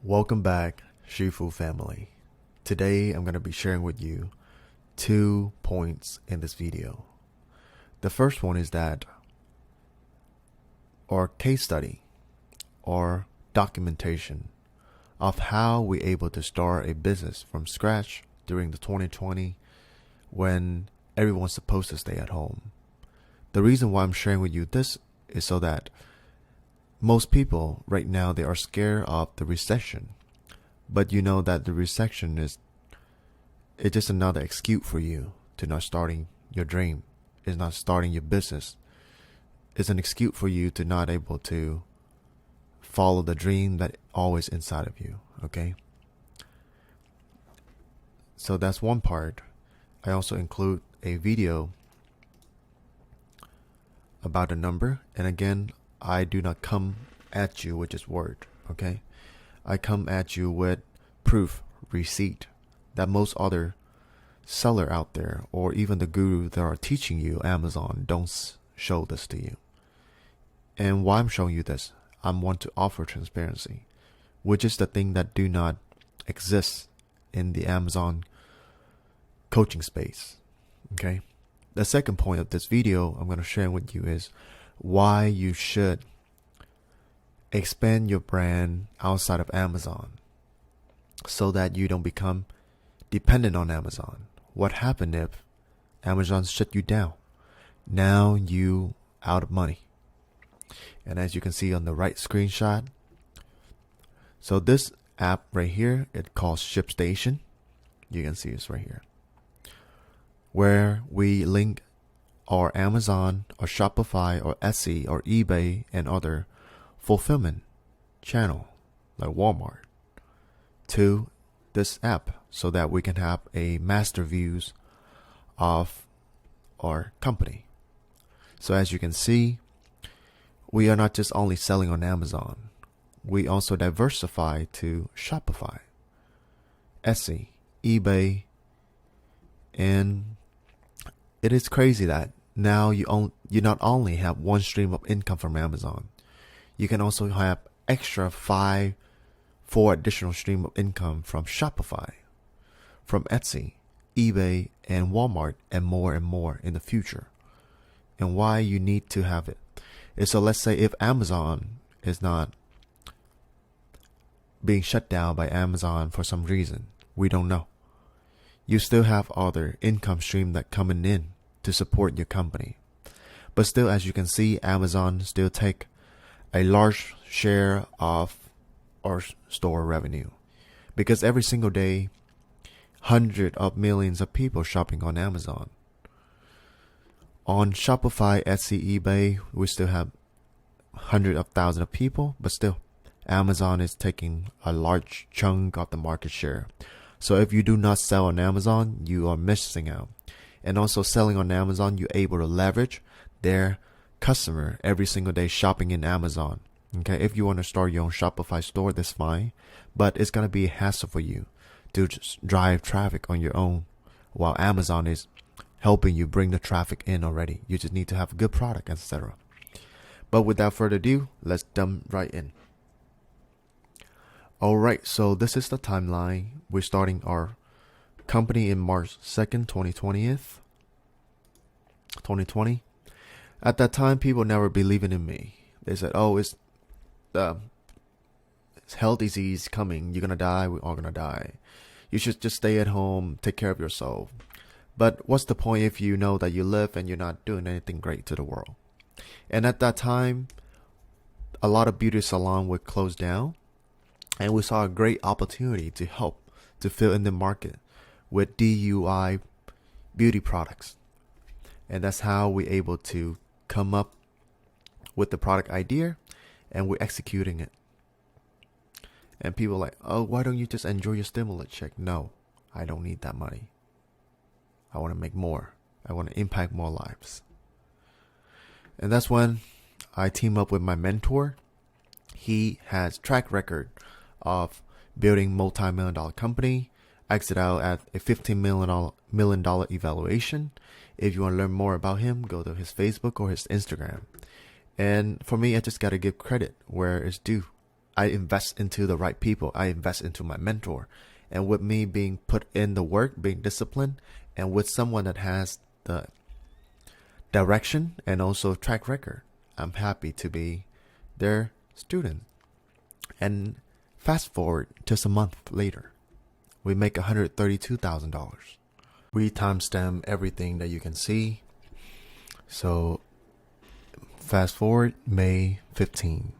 Welcome back, Shifu family. Today I'm going to be sharing with you 2 points in this video. The first one is that our case study or documentation of how we able to start a business from scratch during the 2020 when everyone's supposed to stay at home. The reason why I'm sharing with you this is so that most people right now, they are scared of the recession, but you know that the recession it's just another excuse for you to not starting your dream, is not starting your business. It's an excuse for you to not able to follow the dream that always inside of you. Okay, so that's one part. I also include a video about a number, and again, I do not come at you with just word, okay? I come at you with proof, receipt, that most other seller out there, or even the guru that are teaching you Amazon, don't show this to you. And why I'm showing you this, I want to offer transparency, which is the thing that do not exist in the Amazon coaching space, okay? The second point of this video I'm going to share with you is why you should expand your brand outside of Amazon so that you don't become dependent on Amazon. What happened if Amazon shut you down? Now you out of money. And as you can see on the right screenshot, so this app right here, it calls ShipStation. You can see it's right here, where we link or Amazon or Shopify or Etsy or eBay and other fulfillment channel like Walmart to this app so that we can have a master views of our company. So as you can see, we are not just only selling on Amazon. We also diversify to Shopify, Etsy, eBay, and it is crazy that now you not only have one stream of income from Amazon, you can also have extra 4 additional stream of income from Shopify, from Etsy, eBay, and Walmart, and more in the future. And why you need to have it is, so let's say if Amazon is not being shut down by Amazon for some reason, we don't know, you still have other income stream that coming in to support your company. But still, as you can see, Amazon still take a large share of our store revenue, because every single day, hundreds of millions of people shopping on Amazon. On Shopify, Etsy, eBay, we still have hundreds of thousands of people, but still, Amazon is taking a large chunk of the market share. So if you do not sell on Amazon, you are missing out. And also selling on Amazon, you're able to leverage their customer every single day shopping in Amazon. Okay, if you want to start your own Shopify store, that's fine, but it's going to be a hassle for you to just drive traffic on your own while Amazon is helping you bring the traffic in already. You just need to have a good product, etc. But without further ado, let's jump right in. Alright, so this is the timeline. We're starting our company in March 2nd, 2020. At that time, people never believed in me. They said, oh, it's health disease coming. You're going to die. We're all going to die. You should just stay at home, take care of yourself. But what's the point if you know that you live and you're not doing anything great to the world? And at that time, a lot of beauty salons would close down. And we saw a great opportunity to help to fill in the market with DIY beauty products. And that's how we're able to come up with the product idea, and we're executing it. And people are like, oh, why don't you just enjoy your stimulus check? No, I don't need that money. I want to make more. I want to impact more lives. And that's when I team up with my mentor. He has track record of building multi-million-dollar company, exit out at a $15 million evaluation. If you want to learn more about him, go to his Facebook or his Instagram. And for me, I just got to give credit where it's due. I invest into the right people. I invest into my mentor. And with me being put in the work, being disciplined, and with someone that has the direction and also track record, I'm happy to be their student. And fast forward just a month later, we make $132,000. We timestamp everything that you can see. So fast forward May 15.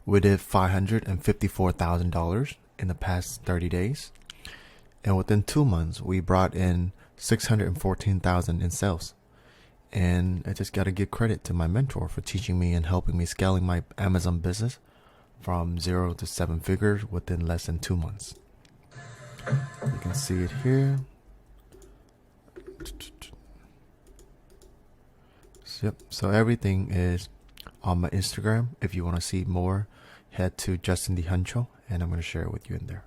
We did $554,000 in the past 30 days. And within 2 months, we brought in $614,000 in sales. And I just got to give credit to my mentor for teaching me and helping me scaling my Amazon business from 0 to 7 figures within less than 2 months. You can see it here. Yep. So everything is on my Instagram. If you want to see more, head to Justin D. Huncho, and I'm going to share it with you in there.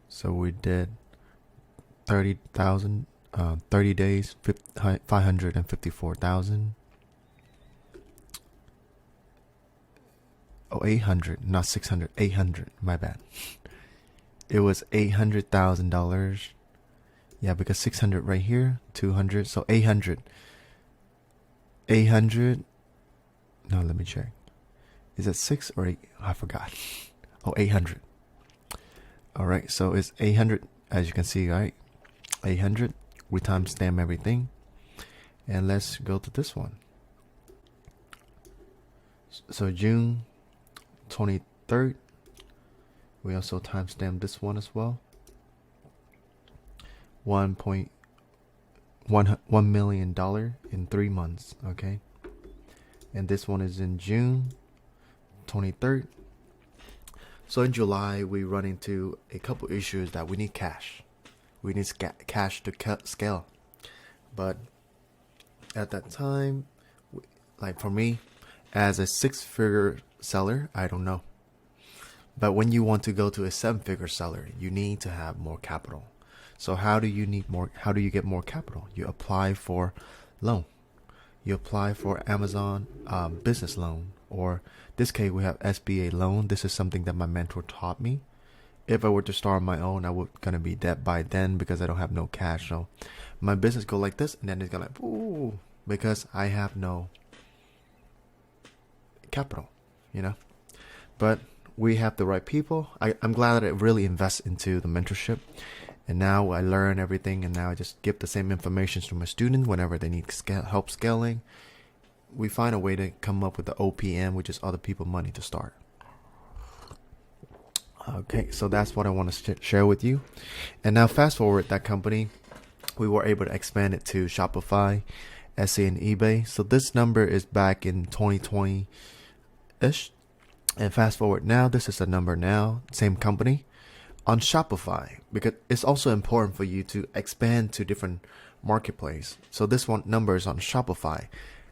So we did 30 days, 554,000. Oh, 800, not 600, 800. My bad. It was $800,000. Yeah, because 600 right here, 200, so 800. 800. No, let me check. Is it 6 or 8? I forgot. Oh, 800. All right, so it's 800, as you can see, right? 800. We timestamp everything. And let's go to this one. So June 23rd. We also timestamp this one as well. $1 million in 3 months. Okay. And this one is in June 23rd. So in July, we run into a couple issues that we need cash. We need cash to scale. But at that time, like for me, as a 6-figure seller, I don't know. But when you want to go to a 7-figure seller, you need to have more capital. So how do you get more capital? You apply for loan. You apply for Amazon business loan, or this case we have SBA loan. This is something that my mentor taught me. If I were to start my own, I would gonna be debt by then because I don't have no cash. So my business go like this, and then it's gonna ooh, because I have no capital, But we have the right people. I'm glad that I really invest into the mentorship. And now I learn everything, and now I just give the same information to my students whenever they need help scaling. We find a way to come up with the OPM, which is other people money to start. Okay, so that's what I want to share with you. And now fast forward that company, we were able to expand it to Shopify, Etsy, and eBay. So this number is back in 2020-ish. And fast forward now, this is the number now, same company. On Shopify, because it's also important for you to expand to different marketplace. So this one number is on Shopify,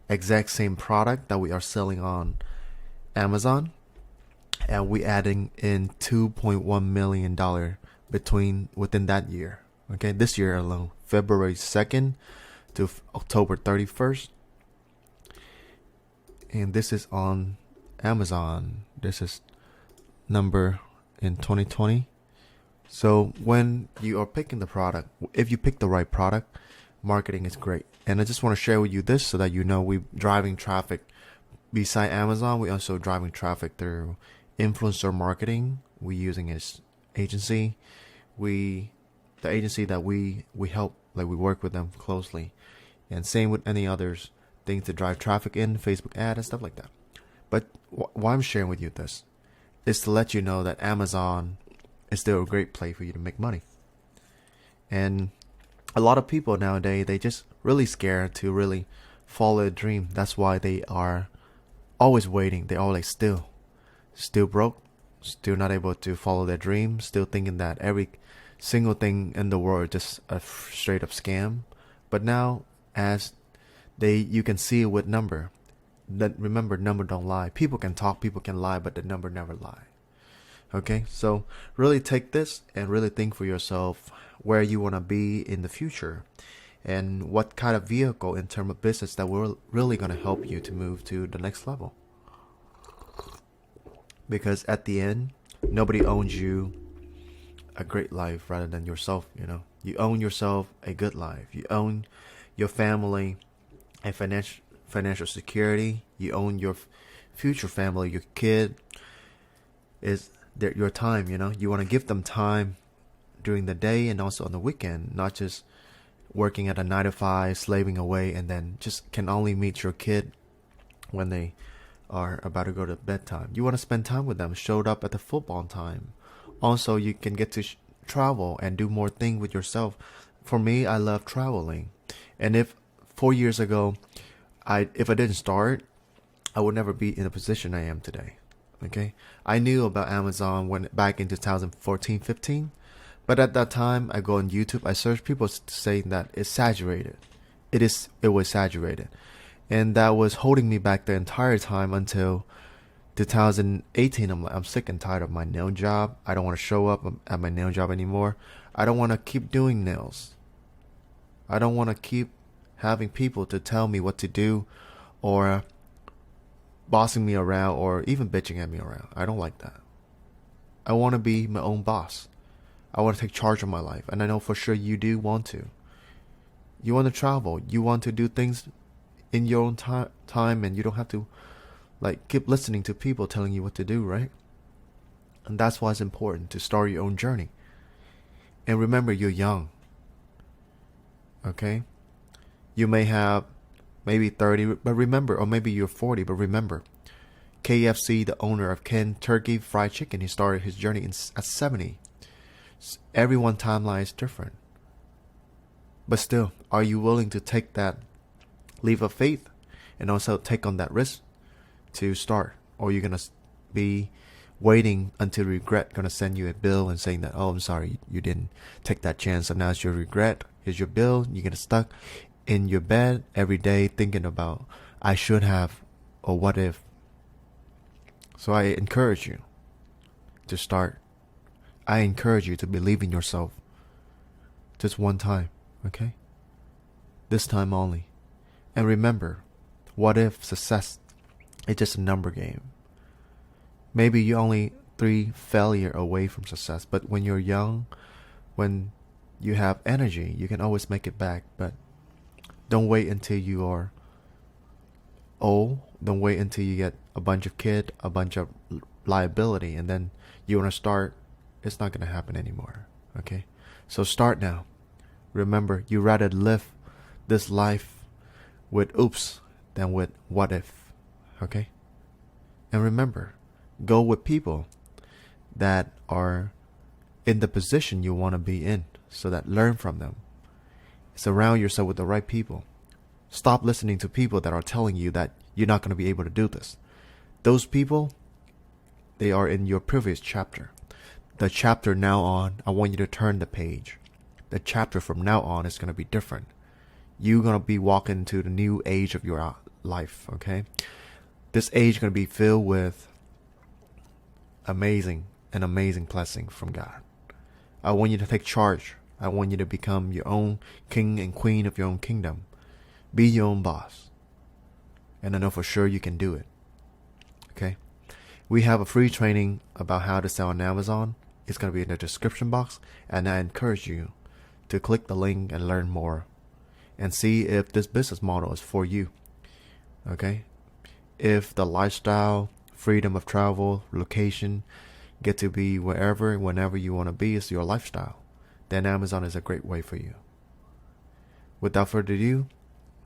exact same product that we are selling on Amazon, and we adding in $2.1 million within that year. Okay, this year alone, February 2nd to October 31st, and this is on Amazon. This is number in 2020. So when you are picking the product, if you pick the right product, marketing is great. And I just want to share with you this so that we're driving traffic. Beside Amazon, we also driving traffic through influencer marketing. We're using his agency. The agency that we help, like we work with them closely. And same with any others things to drive traffic in, Facebook ad and stuff like that. But why I'm sharing with you this is to let you know that Amazon is still a great place for you to make money. And a lot of people nowadays, they just really scared to really follow a dream. That's why they are always waiting. They always still broke, still not able to follow their dream, still thinking that every single thing in the world is just a straight up scam. But now, as you can see with number, that remember, number don't lie. People can talk, people can lie, but the number never lie. Okay, so really take this and really think for yourself where you want to be in the future and what kind of vehicle in terms of business that will really going to help you to move to the next level. because at the end, nobody owns you a great life rather than yourself. You own yourself a good life. You own your family a financial security. You own your future family. Your kid is your time. You want to give them time during the day and also on the weekend, not just working at a 9 to 5, slaving away, and then just can only meet your kid when they are about to go to bedtime. You want to spend time with them, showed up at the football time. Also, you can get to travel and do more things with yourself. For me, I love traveling. And if 4 years ago, if I didn't start, I would never be in the position I am today. Okay? I knew about Amazon back in 2014-15. But at that time, I go on YouTube, I search people saying that it's saturated. It was saturated. And that was holding me back the entire time until 2018. I'm sick and tired of my nail job. I don't want to show up at my nail job anymore. I don't want to keep doing nails. I don't want to keep having people to tell me what to do or bossing me around or even bitching at me around. I don't like that. I want to be my own boss. I want to take charge of my life. And I know for sure you do want to. You want to travel. You want to do things in your own time, and you don't have to keep listening to people telling you what to do, right? And that's why it's important to start your own journey. And remember, you're young. Okay? You may have maybe 30, but remember, or maybe you're 40, but remember, KFC, the owner of Kentucky Fried Chicken, he started his journey at 70. Everyone's timeline is different. But still, are you willing to take that leap of faith and also take on that risk to start? Or are you going to be waiting until regret going to send you a bill and saying that, oh, I'm sorry, you didn't take that chance. So now it's your regret. Here's your bill. You get stuck in your bed every day thinking about, I should have, or what if. So I encourage you to start. I encourage you to believe in yourself. Just one time, okay? This time only. And remember, what if success is just a number game? Maybe you're only 3 failure away from success. But when you're young, when you have energy, you can always make it back. But don't wait until you are old. Don't wait until you get a bunch of kids, a bunch of liability, and then you want to start. It's not going to happen anymore. Okay? So start now. Remember, you rather live this life with oops than with what if. Okay? And remember, go with people that are in the position you want to be in, so that learn from them. Surround yourself with the right people. Stop listening to people that are telling you that you're not going to be able to do this. Those people, they are in your previous chapter. The chapter now on, I want you to turn the page. The chapter from now on is going to be different. You're going to be walking into the new age of your life, okay? This age is going to be filled with amazing blessing from God. I want you to take charge. I want you to become your own king and queen of your own kingdom. Be your own boss. And I know for sure you can do it. Okay? We have a free training about how to sell on Amazon. It's going to be in the description box. And I encourage you to click the link and learn more. And see if this business model is for you. Okay? If the lifestyle, freedom of travel, location, get to be wherever, whenever you want to be is your lifestyle, then Amazon is a great way for you. Without further ado,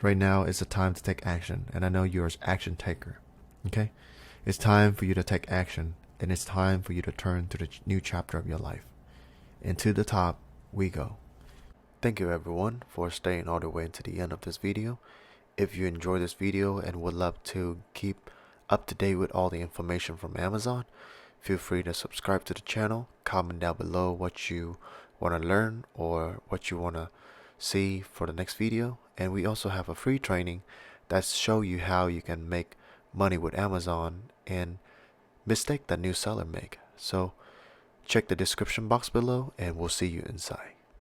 right now is the time to take action. And I know you're an action taker. Okay? It's time for you to take action. And it's time for you to turn to the new chapter of your life. And to the top we go. Thank you everyone for staying all the way to the end of this video. If you enjoyed this video and would love to keep up to date with all the information from Amazon, feel free to subscribe to the channel. Comment down below what you want to learn or what you want to see for the next video. And we also have a free training that show you how you can make money with Amazon and mistake that new seller make. So check the description box below and we'll see you inside.